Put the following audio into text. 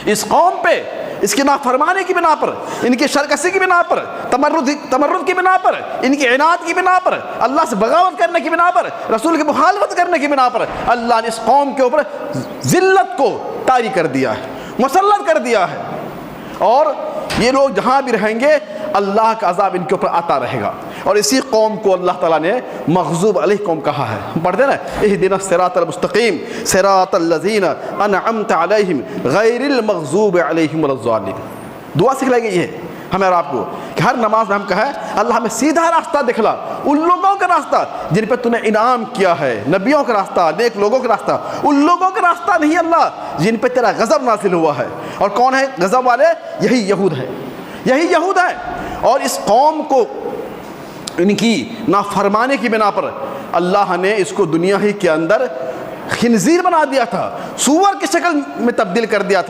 اس قوم پہ اس کی نافرمانی کی بنا پر، ان کی شرکسی کی بنا پر، تمرد کی بنا پر، ان کی عناد کی بنا پر، اللہ سے بغاوت کرنے کی بنا پر، رسول کی مخالفت کرنے کی بنا پر اللہ نے اس قوم کے اوپر ذلت کو طاری کر دیا ہے، مسلط کر دیا ہے، اور یہ لوگ جہاں بھی رہیں گے اللہ کا عذاب ان کے اوپر آتا رہے گا۔ اور اسی قوم کو اللہ تعالیٰ نے مغضوب علیہ قوم کہا ہے۔ ہم پڑھتے ہیں نا اہدنا الصراط المستقیم صراط الذین انعمت علیہم غیر المغضوب علیہم ولا الضالین۔ دعا سکھلائی گئی ہے ہمیں اور آپ کو کہ ہر نماز میں ہم کہیں اللہ ہمیں سیدھا راستہ دکھلا، ان لوگوں کا راستہ جن پہ تو نے انعام کیا ہے، نبیوں کا راستہ، نیک لوگوں کا راستہ، ان لوگوں کا راستہ نہیں اللہ جن پہ تیرا غضب نازل ہوا ہے۔ اور کون ہے غضب والے؟ یہی یہود ہے، یہی یہود ہے۔ اور اس قوم کو ان کی نافرمانی کی بنا پر اللہ نے اس کو دنیا ہی کے اندر خنزیر بنا دیا تھا، سور کی شکل میں تبدیل کر دیا تھا۔